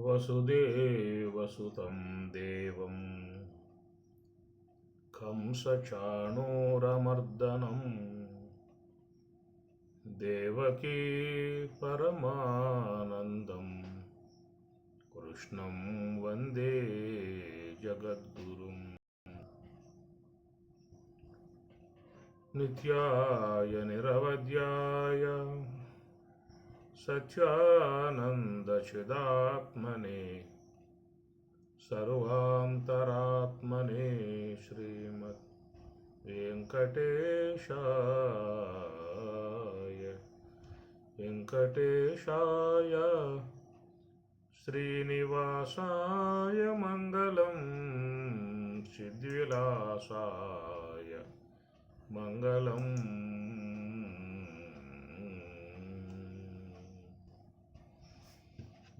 వసుదేవసుతం దేవం కంసచాణూరమర్దనం దేవకీ పరమానందం కృష్ణం వందే జగద్గురుం. నిత్యాయ నిరవధ్యాయ సత్యానందచిదాత్మనే సర్వాంతరాత్మనే శ్రీమద్ వెంకటేశాయ శ్రీనివాసాయ మంగళం, సిద్ధివిలాసాయ మంగళం.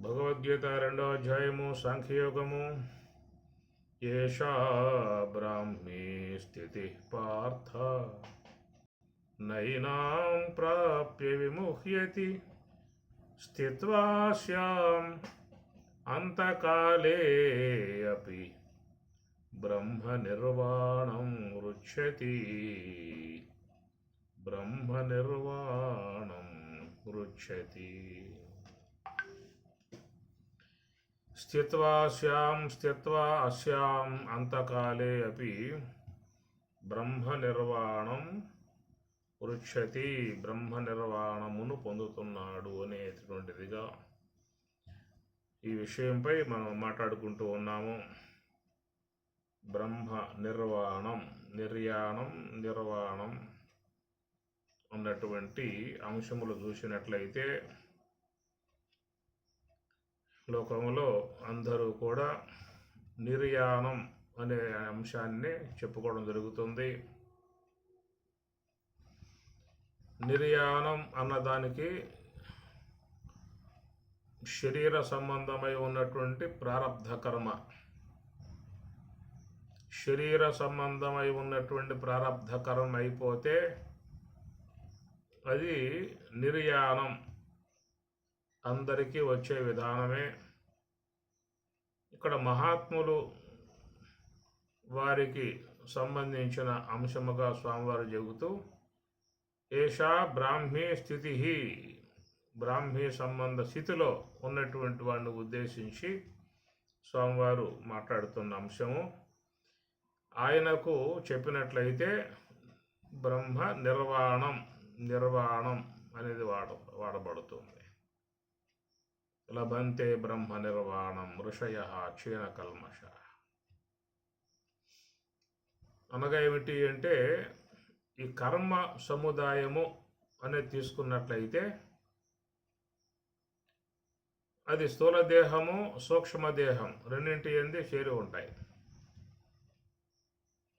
భగవద్గీత 2వ అధ్యాయము సాంఖ్యయోగము. ఏషా బ్రాహ్మీ స్థితి పార్థ నైనాం ప్రాప్య విముహ్యతి స్థిత్వా స్యాం అంతకాలే అపి బ్రహ్మ నిర్వాణం వృచ్ఛతి. బ్రహ్మ నిర్వాణం వృచ్ఛతి. స్థిత్వా అస్యాం అంతకాలే అపి బ్రహ్మ నిర్వాణం వృచ్ఛతి. బ్రహ్మ నిర్వాణమును పొందుతున్నాడు అనేటువంటిదిగా ఈ విషయంపై మనం మాట్లాడుకుంటూ ఉన్నాము. బ్రహ్మ నిర్వాణం, నిర్వాణం అన్నటువంటి అంశములు చూసినట్లయితే లోకంలో అందరూ కూడా నిర్యాణం అనే అంశాన్ని చెప్పుకోవడం జరుగుతుంది. నిర్యాణం అన్నదానికి శరీర సంబంధమై ఉన్నటువంటి ప్రారబ్ధ కర్మ, శరీర సంబంధమై ఉన్నటువంటి ప్రారబ్ధ కర్మ అయిపోతే అది నిర్యాణం అందరికీ వచ్చే విధానమే. ఇక్కడ మహాత్ములు వారికి సంబంధించిన అంశముగా స్వామివారు చెబుతూ ఏషా బ్రాహ్మీ స్థితి, బ్రాహ్మీ సంబంధ స్థితిలో ఉన్నటువంటి వాడిని ఉద్దేశించి స్వామివారు మాట్లాడుతున్న అంశము. ఆయనకు చెప్పినట్లయితే బ్రహ్మ నిర్వాణం అనేది వాడబడుతుంది. లభంతే బ్రహ్మ నిర్వాణం ఋషయః క్షీణ కల్మష. అనగా ఏమిటి అంటే, ఈ కర్మ సముదాయము అనేది తీసుకున్నట్లయితే అది స్థూల దేహము, సూక్ష్మదేహం రెండింటి యందు చేరి ఉంటాయి.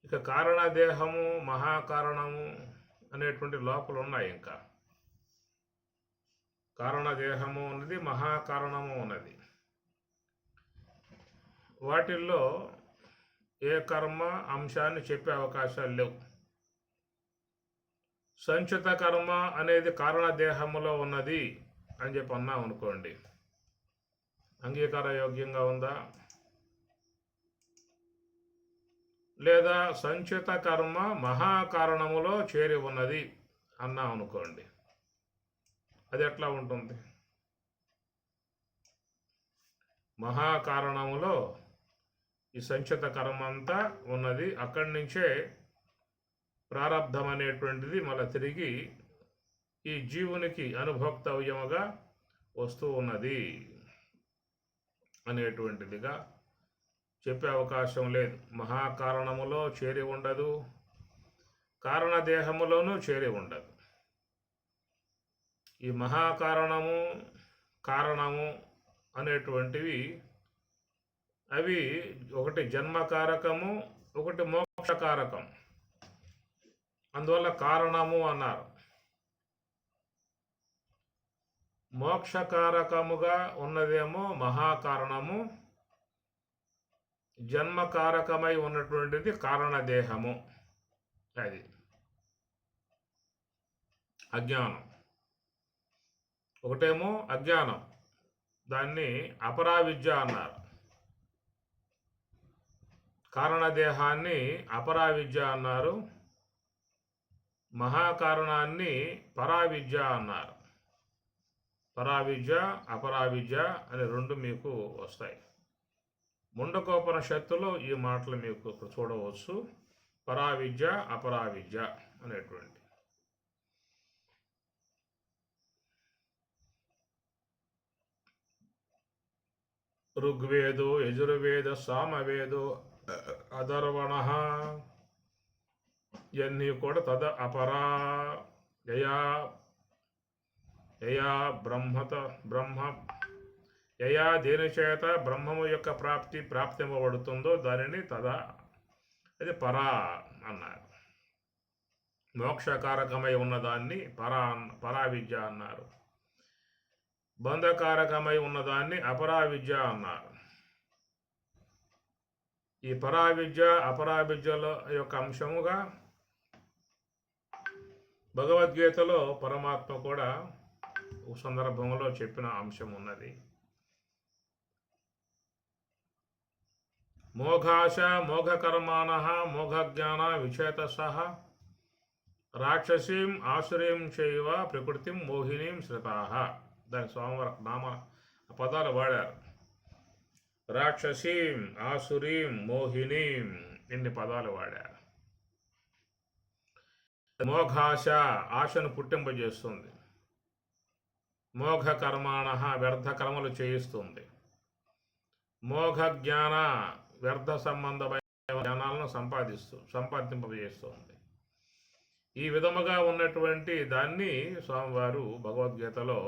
ఇక కారణదేహము, మహాకారణము అనేటువంటి లోపల ఉన్నాయి. ఇంకా కారణదేహము ఉన్నది, మహాకారణము ఉన్నది. వాటిల్లో ఏ కర్మ అంశాన్ని చెప్పే అవకాశాలు లేవు. సంచిత కర్మ అనేది కారణదేహములో ఉన్నది అని చెప్పి అన్నాం అనుకోండి, అంగీకార యోగ్యంగా ఉందా? లేదా సంచిత కర్మ మహాకారణములో చేరి ఉన్నది అన్నాం అనుకోండి, అది ఎట్లా ఉంటుంది? మహాకారణములో ఈ సంచిత కర్మ అంతా ఉన్నది. అక్కడి నుంచే ప్రారబ్ధం అనేటువంటిది మళ్ళీ తిరిగి ఈ జీవునికి అనుభోక్తవ్యముగా వస్తూ ఉన్నది అనేటువంటిదిగా చెప్పే అవకాశం లేదు. మహాకారణములో చేరి ఉండదు, కారణదేహములోనూ చేరి ఉండదు. ఈ మహాకారణము, కారణము అనేటువంటివి అవి ఒకటి జన్మకారకము, ఒకటి మోక్షకారకం. అందువల్ల కారణము అన్నారు. మోక్షకారకముగా ఉన్నదేమో మహాకారణము, జన్మకారకమై ఉన్నటువంటిది కారణదేహము. అది ఒకటేమో అజ్ఞానం, దాన్ని అపరావిద్య అన్నారు. కారణదేహాన్ని అపరావిద్య అన్నారు. మహాకారణాన్ని పరావిద్య అన్నారు. పరావిద్య అపరావిద్య అని రెండు మీకు వస్తాయి. ముండకోపనిషత్తులో ఈ మాటలు మీకు చూడవచ్చు. పరావిద్య అపరావిద్య అనేటువంటి. ఋగ్వేదో యజుర్వేద సామవేదో అధర్వణ ఇవన్నీ కూడా తద అపరా యయా యయా యయా దేని చేత బ్రహ్మము యొక్క ప్రాప్తింపబడుతుందో దానిని తదా అది పరా అన్నారు. మోక్షకారకమై ఉన్నదాన్ని పరావిద్య అన్నారు. బంధకారకమై ఉన్నదాన్ని అపరావిద్య అన్నారు. ఈ పరావిద్య అపరావిద్యల యొక్క అంశముగా భగవద్గీతలో పరమాత్మ కూడా ఒక సందర్భంలో చెప్పిన అంశం ఉన్నది. మోఘాశ మోఘకర్మాణ మోఘజ్ఞాన విచేతసః రాక్షసీం ఆసురీం చైవ ప్రకృతిం మోహినీం శ్రితాః. దాని స్వామివారి నామ పదాలు వాడారు. రాక్షసీం ఆసురీం మోహినీం ఇన్ని పదాలు వాడారు. మోఘాశ ఆశను పుట్టింపజేస్తుంది. మోఘ కర్మాణ వ్యర్థ కర్మలు చేయిస్తుంది. మోఘ జ్ఞాన వ్యర్థ సంబంధమైన జ్ఞానాలను సంపాదింపజేస్తుంది. ఈ విధముగా ఉన్నటువంటి దాన్ని స్వామివారు భగవద్గీతలో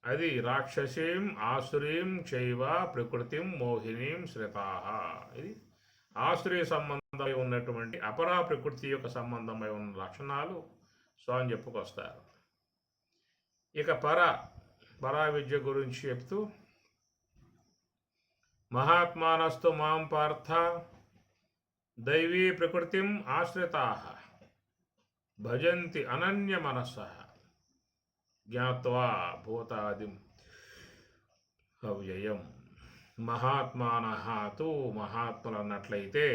అది రాక్షసీం ఆసురీం చైవ ప్రకృతిం మోహినీం శ్రితాః. ఇది ఆసురీ సంబంధమై ఉన్నటువంటి అపరా ప్రకృతి యొక్క సంబంధమై ఉన్న లక్షణాలు స్వామి చెప్పుకొస్తారు. ఇక పరా విద్య గురించి చెప్తూ మహాత్మానస్తు మాం పార్థ దైవీ ప్రకృతిం ఆశ్రితాః భజంతి అనన్య మనసః జ్ఞాత్వా భూతాదిం అవ్యయం. మహాత్మానః తు మహాత్ములు అన్నట్లయితే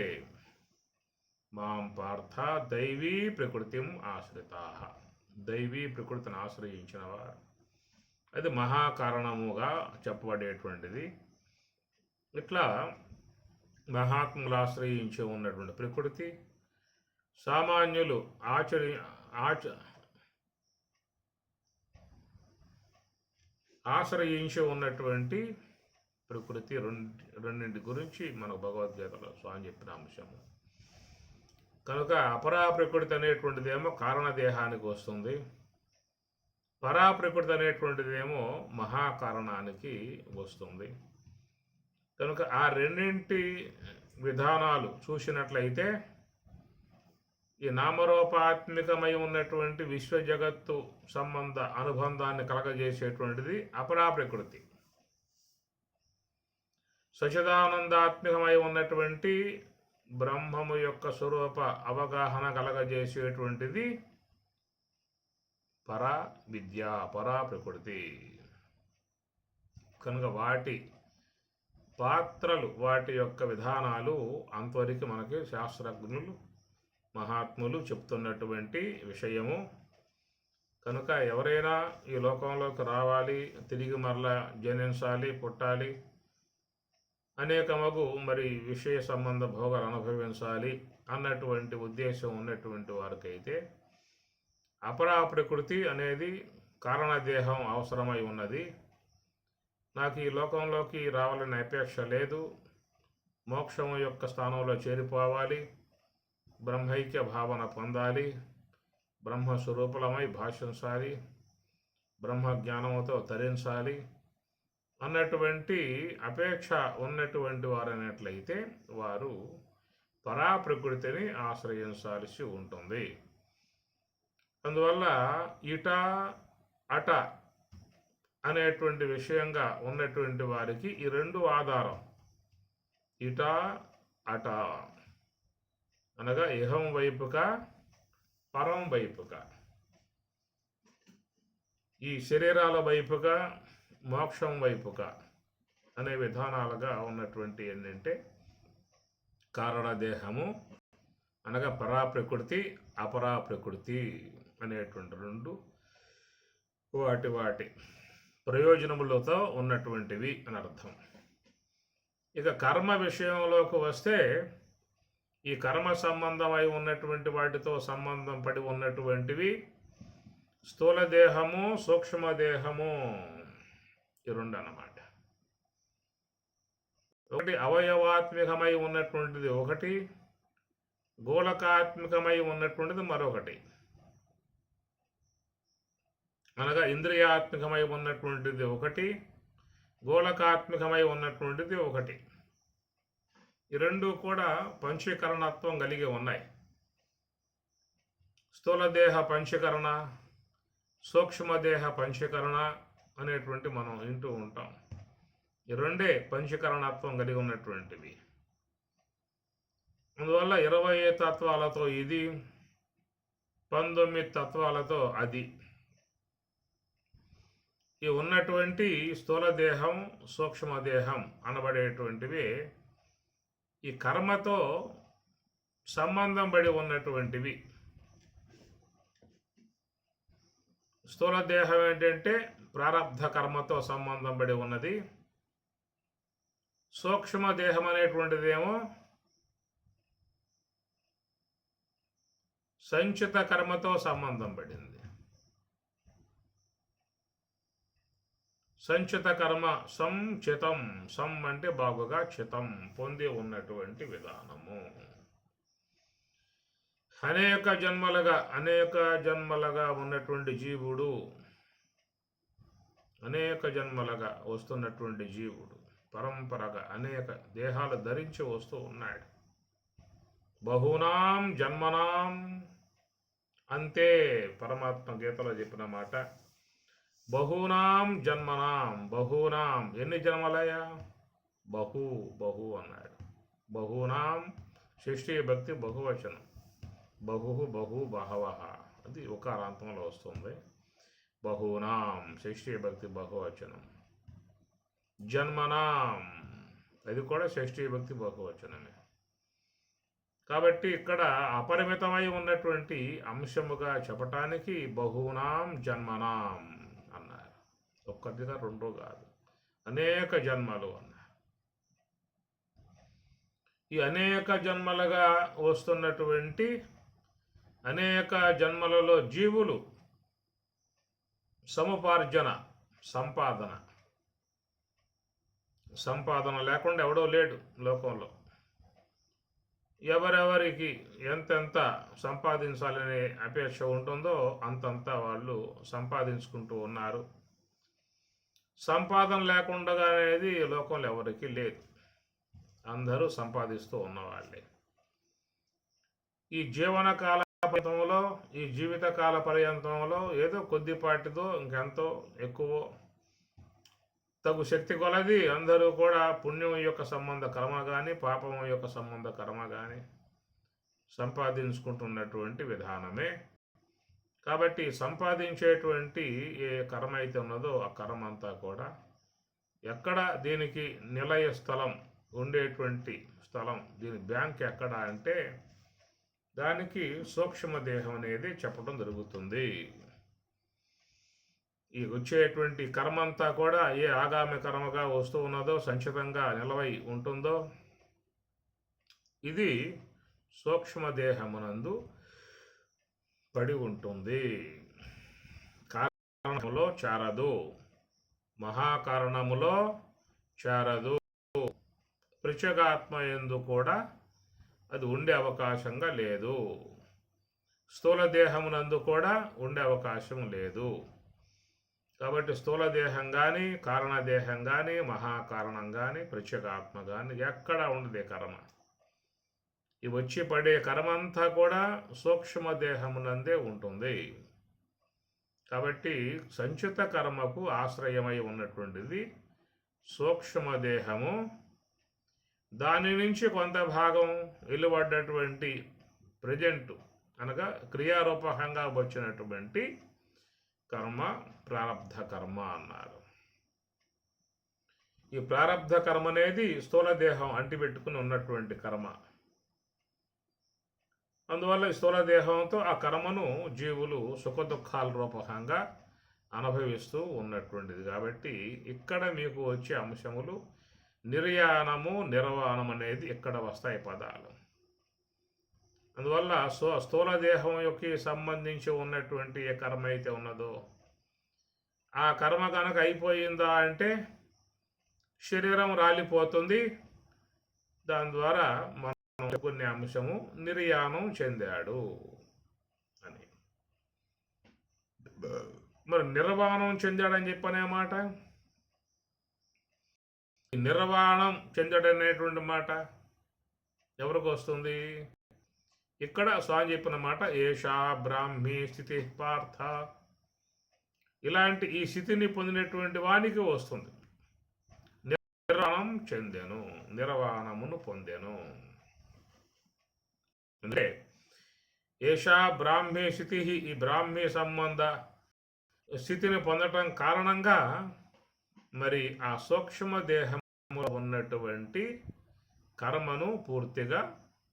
మాం పార్థ దైవీ ప్రకృతిం ఆశ్రితాః దైవీ ప్రకృతిని ఆశ్రయించిన వారు. అది మహాకారణముగా చెప్పబడేటువంటిది. ఇట్లా మహాత్ములు ఆశ్రయించి ఉన్నటువంటి ప్రకృతి సామాన్యులు ఆశ్రయించి ఉన్నటువంటి ప్రకృతి రెండింటి గురించి మనకు భగవద్గీతలో స్వామి చెప్పిన అంశము. కనుక అపరా ప్రకృతి అనేటువంటిదేమో కారణదేహానికి వస్తుంది. పరా ప్రకృతి అనేటువంటిదేమో మహాకారణానికి వస్తుంది. కనుక ఆ రెండింటి విధానాలు చూసినట్లయితే ఈ నామరూపాత్మికమై ఉన్నటువంటి విశ్వ జగత్తు సంబంధ అనుబంధాన్ని కలగజేసేటువంటిది అపరా ప్రకృతి. సచిదానందాత్మికమై ఉన్నటువంటి బ్రహ్మము యొక్క స్వరూప అవగాహన కలగజేసేటువంటిది పరా విద్య, పరా ప్రకృతి. కనుక వాటి పాత్రలు, వాటి యొక్క విధానాలు అంతవరకు మనకి శాస్త్రజ్ఞులు మహాత్ములు చెప్తున్నటువంటి విషయము. కనుక ఎవరైనా ఈ లోకంలోకి రావాలి, తిరిగి మరలా జనించాలి, పుట్టాలి, అనేకమగు మరి విషయ సంబంధ భోగాలు అనుభవించాలి అన్నటువంటి ఉద్దేశం ఉన్నటువంటి వారికైతే అపరా ప్రకృతి అనేది కారణదేహం అవసరమై ఉన్నది. నాకు ఈ లోకంలోకి రావాలనే అపేక్ష లేదు, మోక్షం యొక్క స్థానంలో చేరిపోవాలి, బ్రహ్మైక్య భావన పొందాలి, బ్రహ్మస్వరూపులమై భాషించాలి, బ్రహ్మ జ్ఞానముతో తరించాలి అన్నటువంటి అపేక్ష ఉన్నటువంటి వారు అనేట్లయితే వారు పరా ప్రకృతిని ఆశ్రయించాల్సి ఉంటుంది. అందువల్ల ఇట అట అనేటువంటి విషయంగా ఉన్నటువంటి వారికి ఈ రెండు ఆధారం. ఇట అట అనగా ఇహం వైపుక పరం వైపుక. ఈ శరీరాల వైపుగా మోక్షం వైపుగా అనే విధానాలుగా ఉన్నటువంటి ఏంటంటే కారణదేహము అనగా పరాప్రకృతి అపరాప్రకృతి అనేటువంటి రెండు వాటి ప్రయోజనములతో ఉన్నటువంటివి అని అర్థం. ఇక కర్మ విషయంలోకి వస్తే ఈ కర్మ సంబంధమై ఉన్నటువంటి వాటితో సంబంధం పడి ఉన్నటువంటివి స్థూల దేహము సూక్ష్మదేహము ఈ రెండు అన్నమాట. ఒకటి అవయవాత్మికమై ఉన్నటువంటిది ఒకటి, గోళకాత్మికమై ఉన్నటువంటిది మరొకటి. అనగా ఇంద్రియాత్మికమై ఉన్నటువంటిది ఒకటి, గోళకాత్మికమై ఉన్నటువంటిది ఒకటి. ఈ రెండు కూడా పంచీకరణత్వం కలిగి ఉన్నాయి. స్థూలదేహ పంచీకరణ, సూక్ష్మదేహ పంచీకరణ అనేటువంటి మనం వింటూ ఉంటాం. ఈ రెండే పంచీకరణత్వం కలిగి ఉన్నటువంటివి. అందువల్ల 20 తత్వాలతో ఇది, 19 తత్వాలతో అది. ఈ ఉన్నటువంటి స్థూలదేహం సూక్ష్మదేహం అనబడేటువంటివి ఈ కర్మతో సంబంధం పడి ఉన్నటువంటివి. స్థూలదేహం ఏంటంటే ప్రారబ్ధ కర్మతో సంబంధం పడి ఉన్నది. సూక్ష్మదేహం అనేటువంటిదేమో సంచిత కర్మతో సంబంధం పడింది. సంచిత కర్మ సంచితం, సం అంటే బాగుగా, చితం పొంది ఉన్నటువంటి విధానము. అనేక జన్మలుగా ఉన్నటువంటి జీవుడు, అనేక జన్మలుగా వస్తున్నటువంటి జీవుడు పరంపరగా అనేక దేహాలు ధరించి వస్తూ ఉన్నాడు. బహూనాం జన్మనాం, అంతే పరమాత్మ గీతలో చెప్పిన మాట. బహూనాం జన్మనాం, బహూనాం ఎన్ని జన్మలయ్యా? బహు అన్నాడు. బహూనాం షష్ఠీ భక్తి బహువచనం. బహు బహవః అది ఉకారాంతంలో వస్తుంది. బహూనాం షష్ఠీ భక్తి బహువచనం. జన్మనాం అది కూడా షష్ఠీ భక్తి బహువచనమే. కాబట్టి ఇక్కడ అపరిమితమై ఉన్నటువంటి అంశముగా చెప్పటానికి బహూనాం జన్మనాం అన్నారు. ఒక్కటిగా రెండు కాదు, అనేక జన్మలు అన్నారు. ఈ అనేక జన్మలుగా వస్తున్నటువంటి అనేక జన్మలలో జీవులు సముపార్జన, సంపాదన లేకుండా ఎవడో లేడు లోకంలో. ఎవరెవరికి ఎంతెంత సంపాదించాలనే అపేక్ష ఉంటుందో అంతంతా వాళ్ళు సంపాదించుకుంటూ ఉన్నారు. సంపాదన లేకుండా అనేది లోకంలో ఎవరికి లేదు. అందరూ సంపాదిస్తూ ఉన్నవాళ్ళే. ఈ జీవనకాల పర్యంతంలో, ఈ జీవితకాల పర్యంతంలో ఏదో కొద్దిపాటితో ఇంకెంతో ఎక్కువ తగు శక్తి కొలది అందరూ కూడా పుణ్యం యొక్క సంబంధ కర్మ కానీ పాపం యొక్క సంబంధ కర్మ కానీ సంపాదించుకుంటున్నటువంటి విధానమే. కాబట్టి సంపాదించేటువంటి ఏ కర్మ అయితే ఉన్నదో ఆ కర్మ అంతా కూడా ఎక్కడ దీనికి నిలయ స్థలం ఉండేటువంటి స్థలం, దీని బ్యాంక్ ఎక్కడ అంటే దానికి సూక్ష్మదేహం అనేది చెప్పడం జరుగుతుంది. ఈ వచ్చేటువంటి కర్మ అంతా కూడా ఏ ఆగామి కర్మగా వస్తూ ఉన్నదో, సంచితంగా నిలవై ఉంటుందో, ఇది సూక్ష్మదేహమునందు పడి ఉంటుంది. కారణములో చేరదు, మహాకారణములో చేరదు. పృచగాత్మ యందు కూడా అది ఉండే అవకాశంగా లేదు. స్థూల దేహమునందు కూడా ఉండే అవకాశం లేదు. కాబట్టి స్థూలదేహం కానీ, కారణదేహం కానీ, మహాకారణం కానీ, ప్రత్యేగాత్మ కానీ ఎక్కడ ఉండదు కర్మ. ఈ వచ్చి పడే కర్మ అంతా కూడా సూక్ష్మదేహమునందే ఉంటుంది. కాబట్టి సంచిత కర్మకు ఆశ్రయమై ఉన్నటువంటిది సూక్ష్మదేహము. దాని నుంచి కొంత భాగం వెలువడ్డటువంటి ప్రజెంట్ అనగా క్రియారూపకంగా వచ్చినటువంటి కర్మ ప్రారబ్ధ కర్మ అన్నారు. ఈ ప్రారబ్ధ కర్మ అనేది స్థూల దేహం అంటిపెట్టుకుని ఉన్నటువంటి కర్మ. అందువల్ల ఈ స్థూల దేహంతో ఆ కర్మను జీవులు సుఖదుఖాల రూపకంగా అనుభవిస్తూ ఉన్నటువంటిది. కాబట్టి ఇక్కడ మీకు వచ్చే అంశములు నిర్యాణము, నిర్వాణం అనేది ఇక్కడ వస్తాయి పదాలు. అందువల్ల స్థూల దేహం యొక్క సంబంధించి ఉన్నటువంటి ఏ కర్మ అయితే ఉన్నదో ఆ కర్మ కనుక అయిపోయిందా అంటే శరీరం రాలిపోతుంది. దాని ద్వారా మనం కొన్ని అంశము నిర్యాణం చెందాడు అని. మరి నిర్వాణం చెందాడని చెప్పనే మాట, నిర్వాణం చెందాడనేటువంటి మాట ఎవరికి వస్తుంది? ఇక్కడ స్వామి చెప్పిన మాట ఏషా బ్రాహ్మీ స్థితి పార్థ. ఇలాంటి ఈ స్థితిని పొందినటువంటి వానికి వస్తుంది. నిర్వాణం చెందెను, నిర్వాణమును పొందెను. అంటే ఏషా బ్రాహ్మీ స్థితి, ఈ బ్రాహ్మీ సంబంధ స్థితిని పొందటం కారణంగా మరి ఆ సూక్ష్మ దేహంలో ఉన్నటువంటి కర్మను పూర్తిగా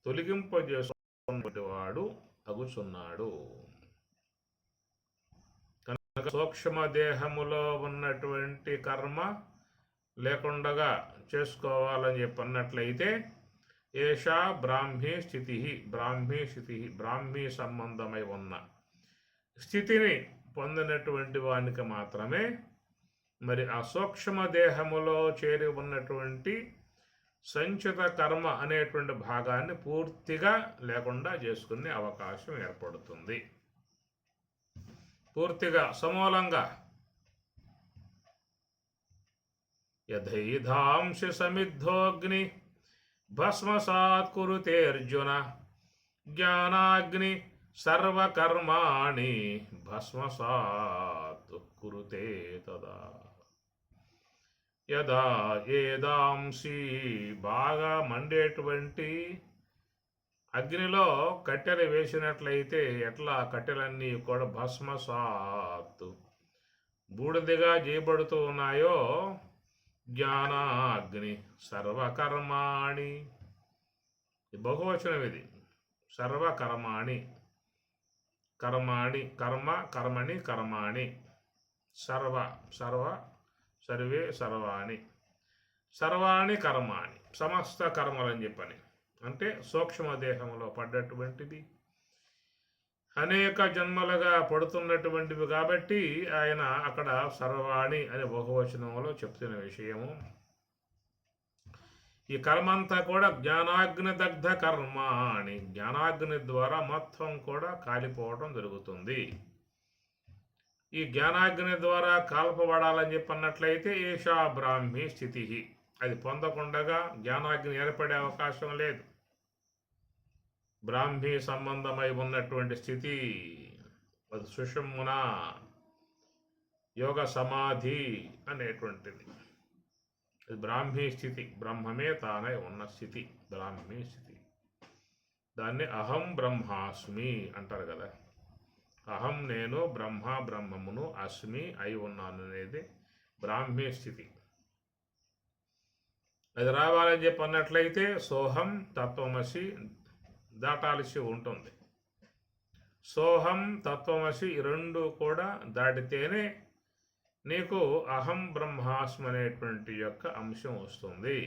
తొలగింపజేసుకున్నటువంటి వాడు అగుచున్నాడు. కనుక సూక్ష్మ దేహములో ఉన్నటువంటి కర్మ లేకుండా చేసుకోవాలని చెప్పన్నట్లయితే ఏషా బ్రాహ్మీ స్థితి, బ్రాహ్మీ స్థితి, బ్రాహ్మీ సంబంధమై ఉన్న స్థితిని పొందినటువంటి వానికి మాత్రమే మరి ఆ సూక్ష్మ దేహములో చేరి ఉన్నటువంటి సంచిత కర్మ అనేటువంటి భాగాన్ని పూర్తిగా లేకుండా చేసుకునే అవకాశం ఏర్పడుతుంది. పూర్తిగా సమూలంగా యథైధాంశ సమిద్ధోగ్ని భస్మసాత్ కురుతే అర్జున జ్ఞానాగ్ని సర్వకర్మాణి భస్మసాత్ కురుతే తదా. యదా ఏదాంసి, బాగా మండేటువంటి అగ్నిలో కట్టెలు వేసినట్లయితే ఎట్లా కట్టెలన్నీ కూడా భస్మసాత్ బూడిదగా చేయబడుతూ ఉన్నాయో జ్ఞానాగ్ని సర్వకర్మాణి, బహువచనం ఇది. సర్వకర్మాణి, కర్మాణి, కర్మ కర్మణి కర్మాణి, సర్వ సర్వ సర్వే సర్వాణి, సర్వాణి కర్మాణి, సమస్త కర్మలని చెప్పని. అంటే సూక్ష్మదేహంలో పడ్డటువంటిది అనేక జన్మలుగా పడుతున్నటువంటివి కాబట్టి ఆయన అక్కడ సర్వాణి అనే బహువచనంలో చెప్తున్న విషయము. ఈ కర్మ అంతా కూడా జ్ఞానాగ్ని దగ్ధ కర్మ అని, జ్ఞానాగ్ని ద్వారా మొత్తం కూడా కాలిపోవడం జరుగుతుంది. ఈ జ్ఞానాగ్ని ద్వారా కాల్పబడాలని చెప్పన్నట్లయితే ఏషా బ్రాహ్మీ స్థితి, అది పొందకుండా జ్ఞానాగ్ని ఏర్పడే అవకాశం లేదు. బ్రాహ్మీ సంబంధమై ఉన్నటువంటి స్థితి అది సుషుమ్న యోగ సమాధి అనేటువంటిది. అది బ్రాహ్మీ స్థితి, బ్రహ్మమే తానై ఉన్న స్థితి బ్రాహ్మీ స్థితి. దాన్ని అహం బ్రహ్మాస్మి అంటారు కదా. అహం నేను బ్రహ్మమును, అస్మి అయి ఉన్నాను అనేది బ్రాహ్మీ స్థితి. అది రావాలని చెప్పి అన్నట్లయితే సోహం తత్వమసి దాటాల్సి ఉంటుంది. సోహం తత్వమసి ఈ రెండు కూడా దాటితేనే నీకు అహం బ్రహ్మాస్మి అనేటువంటి యొక్క అంశం వస్తుంది.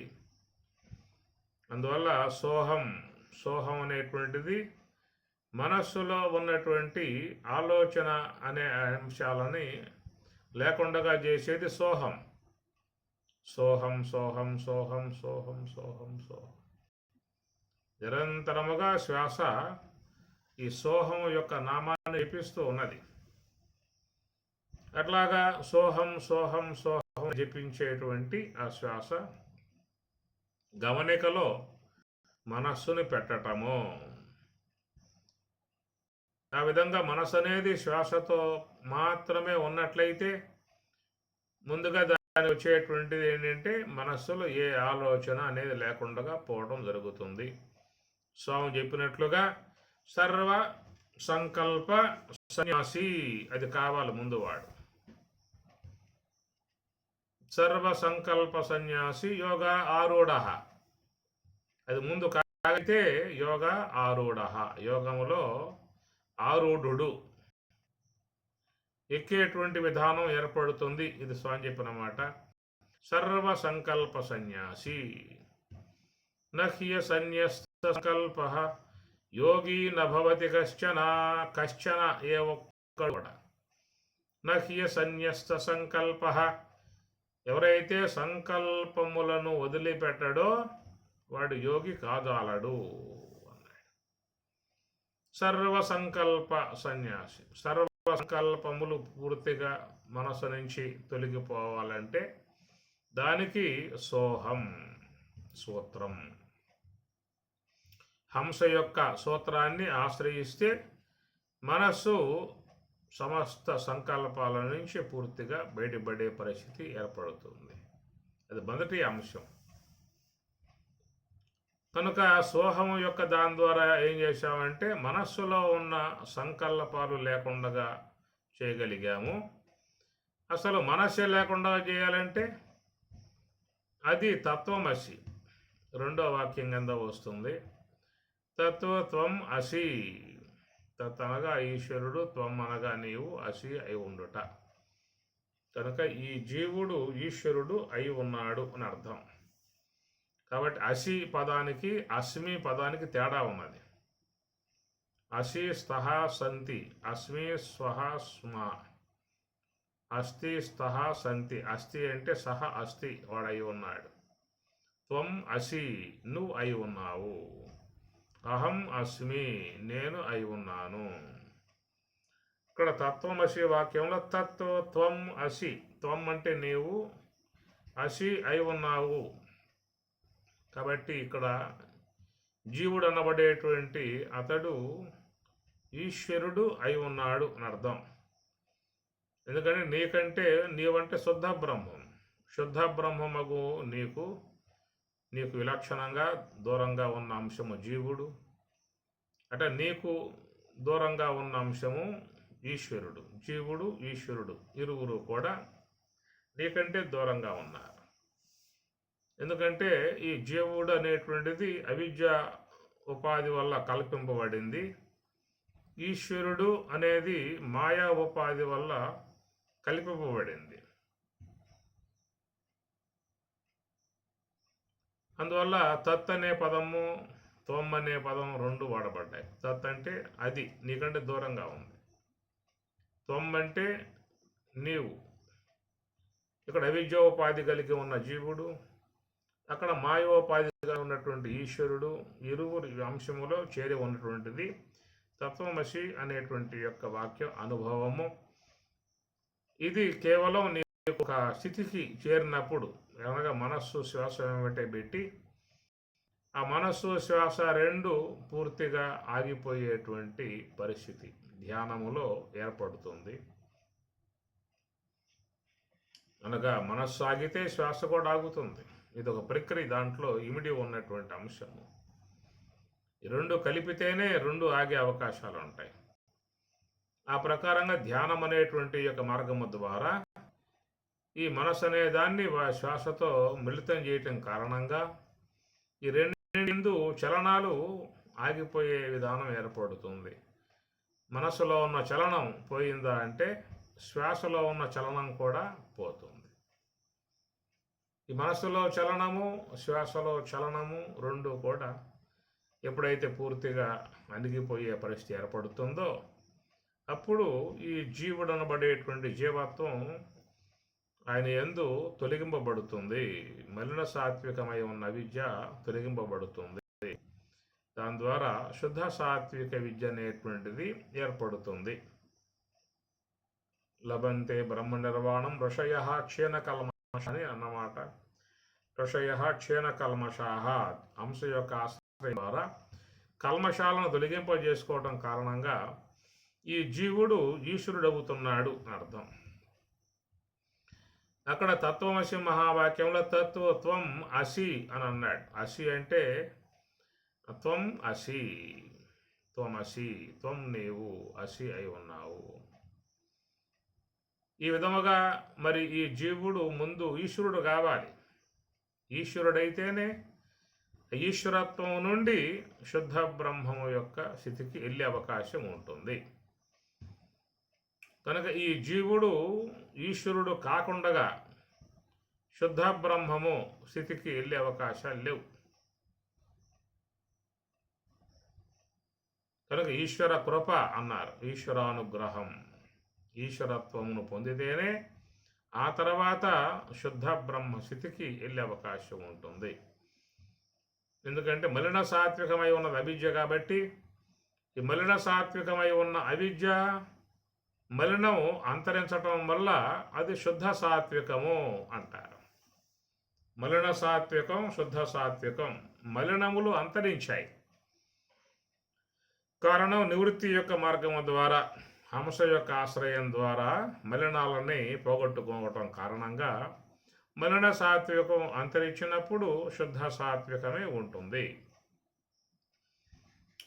అందువల్ల సోహం అనేటువంటిది మనస్సులో ఉన్నటువంటి ఆలోచన అనే అంశాలని లేకుండా చేసేది సోహం. సోహం సోహం సోహం సోహం సోహం సోహం నిరంతరముగా శ్వాస ఈ సోహం యొక్క నామాన్ని జపిస్తూ ఉన్నది. అట్లాగా సోహం సోహం సోహం జపించేటువంటి ఆ శ్వాస గమనికలో మనస్సుని పెట్టటము. ఆ విధంగా మనస్సు అనేది శ్వాసతో మాత్రమే ఉన్నట్లయితే ముందుగా దాని వచ్చేటువంటిది ఏంటంటే మనస్సులో ఏ ఆలోచన అనేది లేకుండా పోవడం జరుగుతుంది. స్వామి చెప్పినట్లుగా సర్వ సంకల్ప సన్యాసి అది కావాలి ముందు వాడు. సర్వసంకల్ప సన్యాసి యోగ ఆరూఢ. అది ముందు కాగితే యోగ ఆరూఢ, యోగములో ఆరూఢుడు, ఎక్కేటువంటి విధానం ఏర్పడుతుంది. ఇది స్వామి చెప్పిన మాట. సర్వసంకల్ప సన్యాసి నహ్య సన్యస్త సంకల్ప యోగి నభవతి కశ్చన. కశ్చన ఏ ఒక్కడు కూడా. నహ్య సన్యస్త సంకల్ప, ఎవరైతే సంకల్పములను వదిలిపెట్టడో వాడు యోగి కాదాలడు అన్నాడు. సర్వసంకల్ప సన్యాసి, సర్వసంకల్పములు పూర్తిగా మనసు నుంచి తొలగిపోవాలంటే దానికి సోహం సూత్రం, హంస యొక్క సూత్రాన్ని ఆశ్రయిస్తే మనస్సు సమస్త సంకల్పాల నుంచి పూర్తిగా బయటపడే పరిస్థితి ఏర్పడుతుంది. అది మొదటి అంశం. కనుక సోహము యొక్క దాని ద్వారా ఏం చేశామంటే మనస్సులో ఉన్న సంకల్పాలు లేకుండా చేయగలిగాము. అసలు మనస్సే లేకుండా చేయాలంటే అది తత్వమసి, రెండో వాక్యం కింద వస్తుంది. తత్వత్వం అసి, తత్ అనగా ఈశ్వరుడు, త్వం అనగా నీవు, అసి అయి ఉండుట. కనుక ఈ జీవుడు ఈశ్వరుడు అయి ఉన్నాడు అని అర్థం. కాబట్టి అసి పదానికి అస్మి పదానికి తేడా ఉన్నది. అసి స్తః సంతి, అస్మి స్వహ స్మ, అస్తి స్తః సంతి. అస్తి అంటే సహ అస్తి, వాడయి ఉన్నాడు. త్వం అసి, నువ్వు అయి ఉన్నావు. అహం అస్మి, నేను అయి ఉన్నాను. ఇక్కడ తత్వమసి వాక్యంలో త్వం అసి, త్వం అంటే నీవు, అసి అయి ఉన్నావు. కాబట్టి ఇక్కడ జీవుడు అనబడేటువంటి అతడు ఈశ్వరుడు అయి ఉన్నాడు అని అర్థం. ఎందుకంటే నీకంటే, నీవంటే శుద్ధ బ్రహ్మం, శుద్ధ బ్రహ్మమగు నీకు విలక్షణంగా దూరంగా ఉన్న అంశము జీవుడు, అంటే నీకు దూరంగా ఉన్న అంశము ఈశ్వరుడు. జీవుడు ఈశ్వరుడు ఇరువురు కూడా నీకంటే దూరంగా ఉన్నారు. ఎందుకంటే ఈ జీవుడు అనేటువంటిది అవిద్య ఉపాధి వల్ల కల్పింపబడింది. ఈశ్వరుడు అనేది మాయా ఉపాధి వల్ల కల్పింపబడింది. అందువల్ల తత్ అనే పదము, త్వం అనే పదం రెండు వాడబడ్డాయి. తత్ అంటే అది నీకంటే దూరంగా ఉంది, త్వం అంటే నీవు. ఇక్కడ అవిద్యోపాధి కలిగి ఉన్న జీవుడు, అక్కడ మాయోపాధిగా ఉన్నటువంటి ఈశ్వరుడు, ఇరువురు అంశములో చేరి ఉన్నటువంటిది తత్వమసి అనేటువంటి యొక్క వాక్య అనుభవము. ఇది కేవలం నీకు ఒక స్థితికి చేరినప్పుడు, అనగా మనస్సు శ్వాస వెంబటే పెట్టి ఆ మనస్సు శ్వాస రెండు పూర్తిగా ఆగిపోయేటువంటి పరిస్థితి ధ్యానములో ఏర్పడుతుంది. అనగా మనస్సు ఆగితే శ్వాస కూడా ఆగుతుంది. ఇది ఒక ప్రక్రియ, దాంట్లో ఇమిడి ఉన్నటువంటి అంశము. ఈ రెండు కలిపితేనే రెండు ఆగే అవకాశాలు ఉంటాయి. ఆ ప్రకారంగా ధ్యానం అనేటువంటి యొక్క మార్గము ద్వారా ఈ మనసు అనే దాన్ని శ్వాసతో మిళితం చేయటం కారణంగా ఈ రెండు చలనాలు ఆగిపోయే విధానం ఏర్పడుతుంది. మనసులో ఉన్న చలనం పోయిందా అంటే శ్వాసలో ఉన్న చలనం కూడా పోతుంది. ఈ మనసులో చలనము, శ్వాసలో చలనము రెండు కూడా ఎప్పుడైతే పూర్తిగా అణిగిపోయే పరిస్థితి ఏర్పడుతుందో అప్పుడు ఈ జీవుడు అనబడేటువంటి జీవత్వం ఆయన యందు తొలగింపబడుతుంది. మలిన సాత్వికమై ఉన్న విద్య తొలగింపబడుతుంది. దాని ద్వారా శుద్ధ సాత్విక విద్య అనేటువంటిది ఏర్పడుతుంది. లభంతే బ్రహ్మ నిర్వాణం ఋషయ క్షీణ కల్మష అని అన్నమాట. ఋషయ క్షీణ కల్మషాహ, హంస యొక్క ఆశ్రయం ద్వారా కల్మషాలను తొలగింపజేసుకోవడం కారణంగా ఈ జీవుడు ఈశ్వరుడవుతున్నాడు అని అర్థం. అక్కడ తత్వమసి మహావాక్యంలో త్వం అసి అని అన్నాడు. అసి అంటే త్వం అసి, త్వం అసి, త్వం నీవు, అసి అయి ఉన్నావు. ఈ విధముగా మరి ఈ జీవుడు ముందు ఈశ్వరుడు కావాలి. ఈశ్వరుడైతేనే ఈశ్వరత్వం నుండి శుద్ధ బ్రహ్మము యొక్క స్థితికి వెళ్ళే అవకాశం ఉంటుంది. కనుక ఈ జీవుడు ఈశ్వరుడు కాకుండా శుద్ధ బ్రహ్మము స్థితికి వెళ్ళే అవకాశాలు లేవు. కనుక ఈశ్వర కృప అన్నారు, ఈశ్వరానుగ్రహం, ఈశ్వరత్వమును పొందితేనే ఆ తర్వాత శుద్ధ బ్రహ్మ స్థితికి వెళ్ళే అవకాశం ఉంటుంది. ఎందుకంటే మలిన సాత్వికమై ఉన్నది అవిద్య కాబట్టి, ఈ మలిన సాత్వికమై ఉన్న అవిద్య మలినం అంతరించటం వల్ల అది శుద్ధ సాత్వికము అంటారు. మలిన సాత్వికం, శుద్ధ సాత్వికం, మలినములు అంతరించాయి. కారణం నివృత్తి యొక్క మార్గము ద్వారా, హంస యొక్క ఆశ్రయం ద్వారా మలినాలని పోగొట్టుకోవటం కారణంగా మలిన సాత్వికం అంతరించినప్పుడు శుద్ధ సాత్వికమే ఉంటుంది.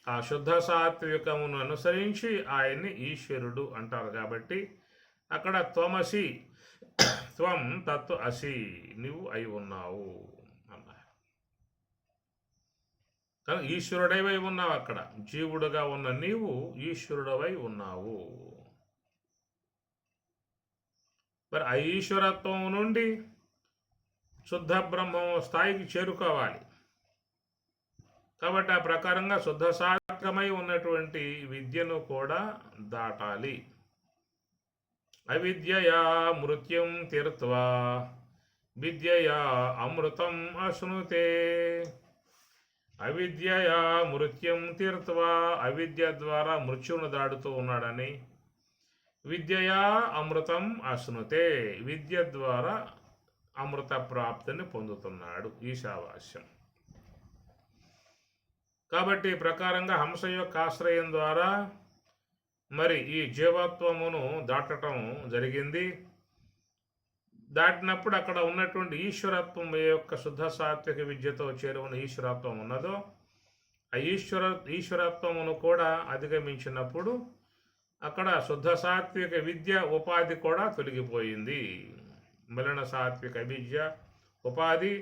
ఆ శుద్ధ సాత్వికమును అనుసరించి ఆయన్ని ఈశ్వరుడు అంటారు. కాబట్టి అక్కడ త్వమసి, త్వం తత్తు అసి, నీవు అయి ఉన్నావు అన్నారు. కానీ ఈశ్వరుడవై ఉన్నావు. అక్కడ జీవుడుగా ఉన్న నీవు ఈశ్వరుడవై ఉన్నావు. మరి ఆ ఈశ్వరత్వం నుండి శుద్ధ బ్రహ్మం స్థాయికి చేరుకోవాలి. కాబట్టి ఆ ప్రకారంగా శుద్ధ సాత్వికమై ఉన్నటువంటి విద్యను కూడా దాటాలి. అవిద్యయా మృత్యుం తీర్త్వా విద్యయా అమృతం అశ్నుతే. అవిద్యయా మృత్యుం తీర్త్వా, అవిద్య ద్వారా మృత్యువును దాడుతూ ఉన్నాడని, విద్యయా అమృతం అశ్నుతే, విద్య ద్వారా అమృత ప్రాప్తిని పొందుతున్నాడు. ఈశావాస్యం. కాబట్టి ఈ ప్రకారంగా హంస యొక్క ఆశ్రయం ద్వారా మరి ఈ జీవత్వమును దాటటం జరిగింది. దాటినప్పుడు అక్కడ ఉన్నటువంటి ఈశ్వరత్వం యొక్క శుద్ధ సాత్విక విద్యతో చేరువన ఈశ్వరత్వం ఉన్నదో, ఆ ఈశ్వరత్వమును కూడా అధిగమించినప్పుడు అక్కడ శుద్ధ సాత్విక విద్య ఉపాధి కూడా తొలగిపోయింది. మలిన సాత్విక విద్య ఉపాధి,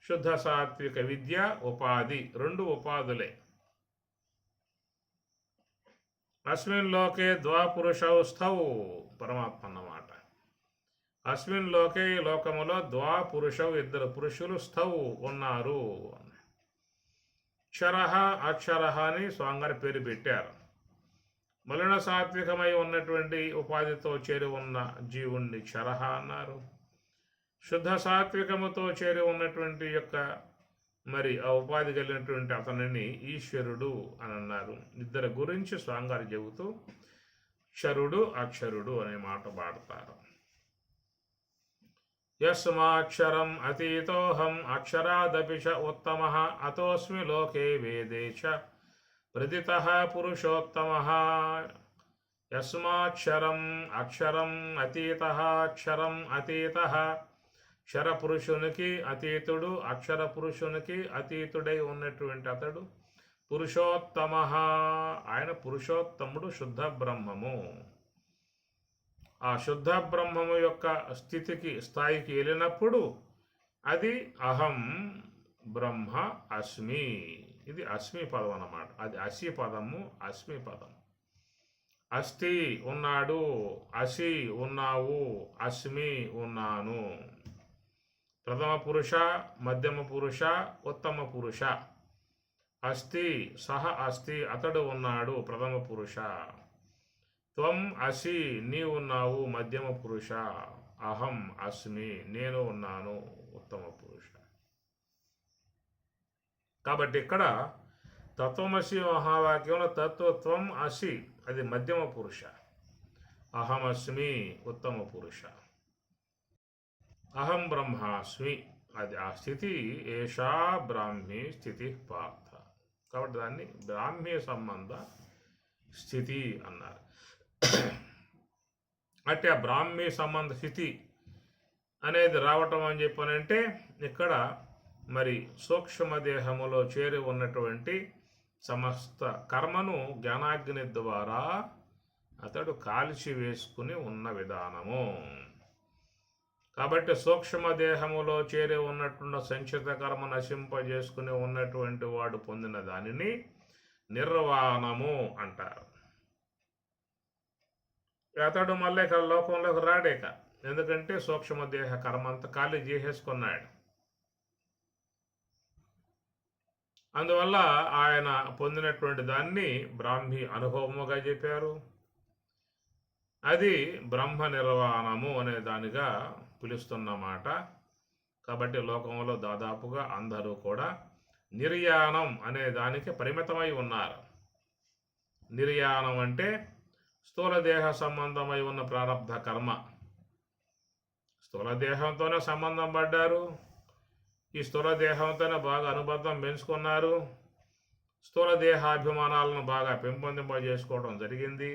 శుద్ధ సాత్విక విద్య ఉపాధి, రెండు ఉపాధులే. అస్మిన్ లోకే ద్వాపురుషౌ స్థౌ, పరమాత్మ అన్నమాట. అస్మిన్ లోకే, లోకములో ద్వాపురుషౌ, ఇద్దరు పురుషులు, స్థౌ ఉన్నారు. క్షరహ అక్షరహ అని స్వామివారి పేరు పెట్టారు. మలిన సాత్వికమై ఉన్నటువంటి ఉపాధితో చేరి ఉన్న జీవుణ్ణి క్షరహ అన్నారు. శుద్ధ సాత్వికముతో చేరి ఉన్నటువంటి యొక్క మరి ఆ ఉపాధి కలిగినటువంటి అతనిని ఈశ్వరుడు అని అన్నారు. ఇద్దరి గురించి స్వామివారు చెబుతూ క్షరుడు అక్షరుడు అనే మాట పాడతారు. యస్మాక్షరం అతీతోహం అక్షరాదపి చ ఉత్తమః అతోస్మి లోకే వేదే చ ప్రదితః పురుషోత్తమః. యస్మాక్షరం అక్షరం అతీతః, అక్షరం అతీతః, క్షర పురుషునికి అతీతుడు, అక్షర పురుషునికి అతీతుడై ఉన్నటువంటి అతడు పురుషోత్తమ. ఆయన పురుషోత్తముడు, శుద్ధ బ్రహ్మము. ఆ శుద్ధ బ్రహ్మము యొక్క స్థితికి, స్థాయికి వెళ్ళినప్పుడు అది అహం బ్రహ్మ అస్మి. ఇది అస్మి పదం అన్నమాట. అది అసి పదము, అస్మి పదం. అస్తి ఉన్నాడు, అసి ఉన్నావు, అస్మి ఉన్నాను. ప్రథమ పురుష, మధ్యమ పురుష, ఉత్తమ పురుష. అస్తి, సహ అస్తి, అతడు ఉన్నాడు, ప్రథమ పురుష. త్వం అసి, నీ ఉన్నావు, మధ్యమ పురుష. అహం అస్మి, నేను ఉన్నాను, ఉత్తమ పురుష. కాబట్టి ఇక్కడ తత్వమసి మహావాక్యంలో తత్వత్వం అసి, అది మధ్యమ పురుష. అహమస్మి, ఉత్తమ పురుష. అహం బ్రహ్మాస్మి, అది ఆ స్థితి. ఏషా బ్రాహ్మీ స్థితి పార్థ. కాబట్టి దాన్ని బ్రాహ్మీ సంబంధ స్థితి అన్నారు. అంటే ఆ బ్రాహ్మీ సంబంధ స్థితి అనేది రావటం అని చెప్పనంటే ఇక్కడ మరి సూక్ష్మ దేహములో చేరి ఉన్నటువంటి సమస్త కర్మను జ్ఞానాగ్ని ద్వారా అతడు కాల్చి వేసుకుని ఉన్న విధానము. కాబట్టి సూక్ష్మ దేహములో చేరి ఉన్నటువంటి సంచిత కర్మ నశింపజేసుకుని ఉన్నటువంటి వాడు పొందిన దానిని నిర్వాణము అంటారు. అతడు మళ్ళీ ఇక్కడ లోకంలోకి రాడేక, ఎందుకంటే సూక్ష్మ దేహ కర్మ అంతా ఖాళీ చేసేసుకున్నాడు. అందువల్ల ఆయన పొందినటువంటి దాన్ని బ్రాహ్మీ అనుభవముగా చెప్పారు. అది బ్రహ్మ నిర్వాణము అనే దానిగా పిలుస్తున్నమాట. కాబట్టి లోకంలో దాదాపుగా అందరూ కూడా నిర్యాణం అనే దానికి పరిమితమై ఉన్నారు. నిర్యాణం అంటే స్థూల దేహ సంబంధమై ఉన్న ప్రారబ్ధ కర్మ. స్థూల దేహంతోనే సంబంధం పడ్డారు, ఈ స్థూల దేహంతోనే బాగా అనుబంధం పెంచుకున్నారు, స్థూల దేహాభిమానాలను బాగా పెంపొందింపజేసుకోవడం జరిగింది.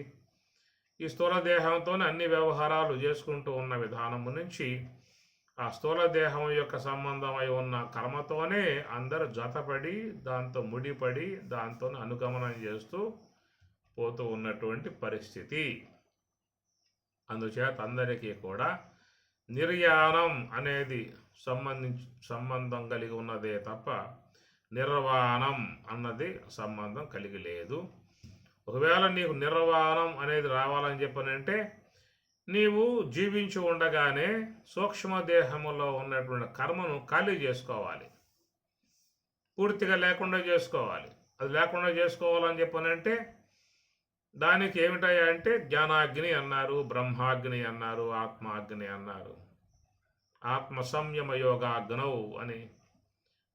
ఈ స్థూల దేహంతోనే అన్ని వ్యవహారాలు చేసుకుంటూ ఉన్న విధానము నుంచి ఆ స్థూల దేహం యొక్క సంబంధమై ఉన్న కర్మతోనే అందరూ జతపడి దాంతో ముడిపడి దాంతో అనుగమనం చేస్తూ పోతూ ఉన్నటువంటి పరిస్థితి. అందుచేత అందరికీ కూడా నిర్యాణం అనేది సంబంధం కలిగి ఉన్నదే తప్ప నిర్వాణం అన్నది సంబంధం కలిగి లేదు. ఒకవేళ నీకు నిర్వాణం అనేది రావాలని చెప్పనంటే నీవు జీవించి ఉండగానే సూక్ష్మదేహములో ఉన్నటువంటి కర్మను ఖాళీ చేసుకోవాలి, పూర్తిగా లేకుండా చేసుకోవాలి. అది లేకుండా చేసుకోవాలని చెప్పనంటే దానికి ఏమిటాయా అంటే జ్ఞానాగ్ని అన్నారు, బ్రహ్మాగ్ని అన్నారు, ఆత్మాగ్ని అన్నారు. ఆత్మ సంయమ యోగాగ్నౌ అని,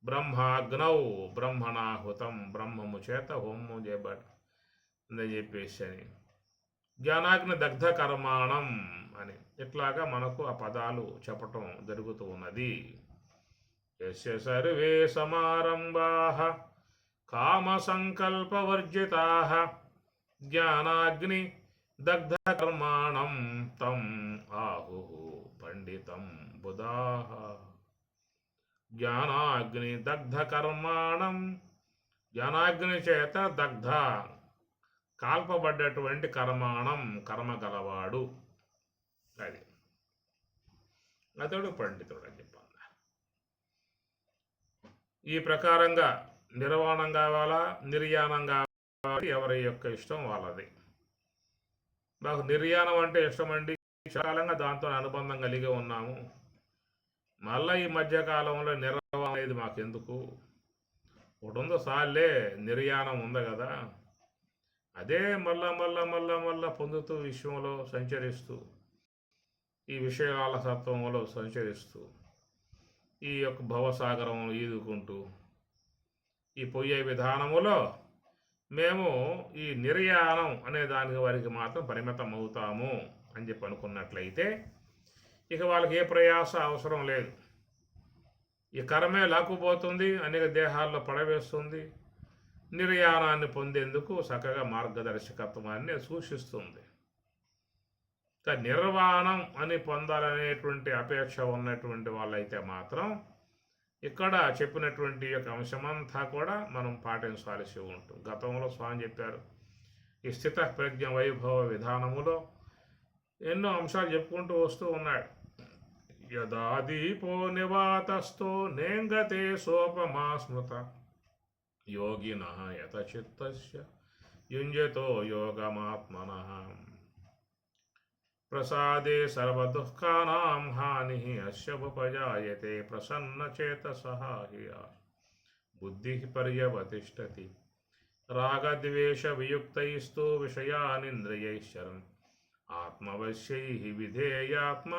బ్రహ్మాగ్నౌ బ్రహ్మణాహుతం, బ్రహ్మము చేత హోమం చేయబడి అని చెప్పేసి అని, జ్ఞానాగ్ని దగ్ధ కర్మాణం అని, ఇట్లాగా మనకు ఆ పదాలు చెప్పటం జరుగుతూ ఉన్నది. యస్య సర్వే సమారంభాః కామ సంకల్పవర్జితాః జ్ఞానాగ్ని దగ్ధ కర్మాణం తం ఆహుః పండితం బుధాః. జ్ఞానాగ్ని దగ్ధ కర్మాణం, జ్ఞానాగ్ని చేత దగ్ధ కాల్పబడ్డటువంటి కర్మాణం, కర్మ గలవాడు, అది అతడు పండితుడు అని చెప్పాలి. ఈ ప్రకారంగా నిర్వాణం కావాలా, నిర్యాణం కావాలి, ఎవరి యొక్క ఇష్టం వాళ్ళది. మాకు నిర్యాణం అంటే ఇష్టమండి, కాలంగా దాంతో అనుబంధం కలిగి ఉన్నాము, మళ్ళీ ఈ మధ్యకాలంలో నిర్వాణం అనేది మాకెందుకు, ఒకటి ఉందో సార్లే నిర్యాణం ఉంది కదా, అదే మళ్ళా పొందుతూ విశ్వంలో సంచరిస్తూ, ఈ విషయాల సత్వంలో సంచరిస్తూ, ఈ యొక్క భవసాగరం ఈదుకుంటూ ఈ పోయే విధానములో మేము ఈ నిర్యాణం అనే దానికి వారికి మాత్రం పరిమితం అవుతాము అని చెప్పి అనుకున్నట్లయితే ఇక వాళ్ళకి ఏ ప్రయాస అవసరం లేదు. ఈ కర్మే లాక్కుపోతుంది, అనేక దేహాల్లో పడవేస్తుంది, నిర్యాణాన్ని పొందేందుకు చక్కగా మార్గదర్శకత్వాన్ని సూచిస్తుంది. నిర్వాణం అని పొందాలనేటువంటి అపేక్ష ఉన్నటువంటి వాళ్ళైతే మాత్రం ఇక్కడ చెప్పినటువంటి యొక్క అంశమంతా కూడా మనం పాటించాల్సి ఉంటుంది. గతంలో స్వామి చెప్పారు, ఈ స్థిత ప్రజ్ఞ వైభవ విధానములో ఎన్నో అంశాలు చెప్పుకుంటూ వస్తూ ఉన్నాడు. యదా దీపో నివాతస్థో నేంగతే సోపమా స్మృత యోగినః యతచిత్తస్య యుంజతో యోగమాత్మనః ప్రసాదే సర్వదుఃఖానాం హానిః అస్య ఉపజాయతే ప్రసన్నచేతసః బుద్ధిః పర్యవతిష్ఠతి రాగద్వేష వియుక్తైస్తు విషయానింద్రియైశ్చరన్ ఆత్మవశ్యైః విధేయాత్మ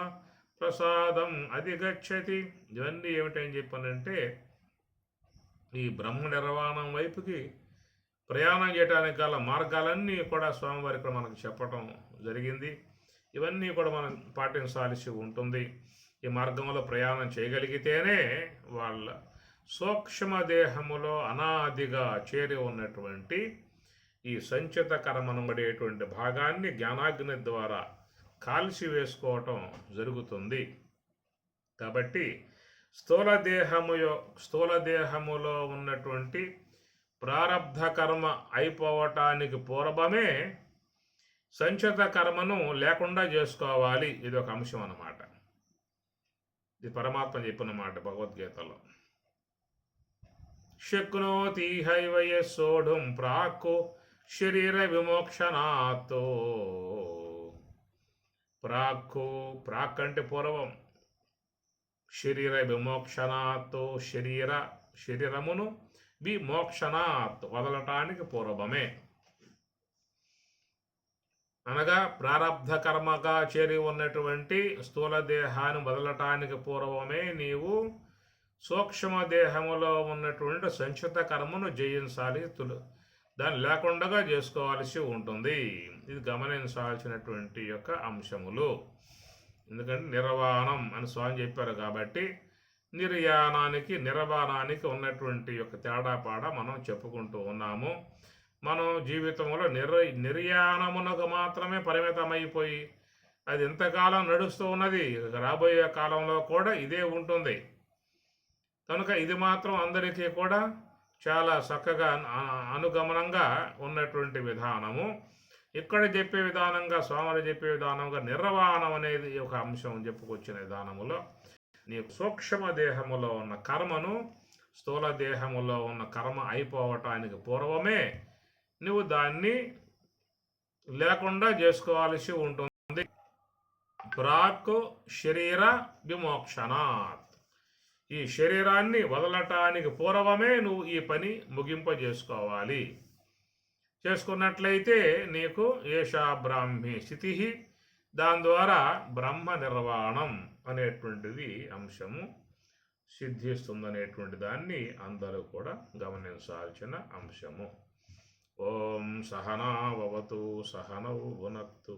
ప్రసాదం అధిగచ్చతి. ఇవన్నీ ఏమిటని చెప్పానంటే ఈ బ్రహ్మ నిర్వాణం వైపుకి ప్రయాణం చేయడానికి గల మార్గాలన్నీ కూడా స్వామివారి ఇక్కడ మనకు చెప్పటం జరిగింది. ఇవన్నీ కూడా మనం పాటించాల్సి ఉంటుంది. ఈ మార్గంలో ప్రయాణం చేయగలిగితేనే వాళ్ళ సూక్ష్మదేహములో అనాదిగా చేరి ఉన్నటువంటి ఈ సంచిత కర్మనబడేటువంటి భాగాన్ని జ్ఞానాగ్ని ద్వారా కాల్చి వేసుకోవటం జరుగుతుంది. కాబట్టి స్థూల దేహములో ఉన్నటువంటి ప్రారబ్ధ కర్మ అయిపోవటానికి పూర్వమే సంచిత కర్మను లేకుండా చేసుకోవాలి. ఇది ఒక అంశం అన్నమాట. ఇది పరమాత్మ చెప్పిన మాట భగవద్గీతలో. శక్నోతి హైవయ సోఢుం ప్రాక్కు శరీర విమోక్షణాతో. ప్రాక్ అంటే పూర్వం, శరీర విమోక్షణాతో శరీరమును విమోక్షణాత్ వదలటానికి పూర్వమే, అనగా ప్రారబ్ధ కర్మగా చేరి ఉన్నటువంటి స్థూల దేహాన్ని వదలటానికి పూర్వమే నీవు సూక్ష్మ దేహములో ఉన్నటువంటి సంచిత కర్మను జయించాలి, దాన్ని లేకుండా చేసుకోవాల్సి ఉంటుంది. ఇది గమనించాల్సినటువంటి యొక్క అంశములు. ఎందుకంటే నిర్వాణం అని స్వామి చెప్పారు కాబట్టి నిర్వాణానికి ఉన్నటువంటి యొక్క తేడాపాడ మనం చెప్పుకుంటూ ఉన్నాము. మనం జీవితంలో నిర్యాణమునకు మాత్రమే పరిమితమైపోయి అది ఎంతకాలం నడుస్తూ ఉన్నది, రాబోయే కాలంలో కూడా ఇదే ఉంటుంది. కనుక ఇది మాత్రం అందరికీ కూడా చాలా చక్కగా అనుగమనంగా ఉన్నటువంటి విధానము. ఇక్కడ చెప్పే విధానంగా, స్వాములు చెప్పే విధానంగా నిర్వాణం అనేది ఒక అంశం చెప్పుకొచ్చిన విధానములో నీ సూక్ష్మ దేహములో ఉన్న కర్మను స్థూల దేహములో ఉన్న కర్మ అయిపోవటానికి పూర్వమే నువ్వు దాన్ని లేకుండా చేసుకోవాల్సి ఉంటుంది. ప్రాక్ శరీర విమోక్షణాత్. ఈ శరీరాన్ని వదలటానికి పూర్వమే నువ్వు ఈ పని ముగింపజేసుకోవాలి. చేసుకున్నట్లయితే నీకు ఏషా బ్రాహ్మీ స్థితి, దాని ద్వారా బ్రహ్మ నిర్వాణం అనేటువంటిది అంశము సిద్ధిస్తుందనేటువంటి దాన్ని అందరూ కూడా గమనించాల్సిన అంశము. ఓం సహనావతు సహనౌ భునక్తు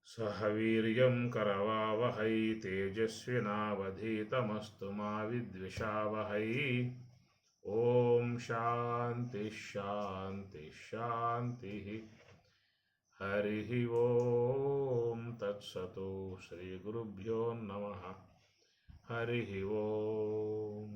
సహ వీర్యం కరవావహై తేజస్వినావధీతమస్తు మా విద్విషావహై. ఓం శాంతి శాంతి శాంతి. హరి ఓం తత్సతు. శ్రీ గురుభ్యో నమః. హరి ఓం.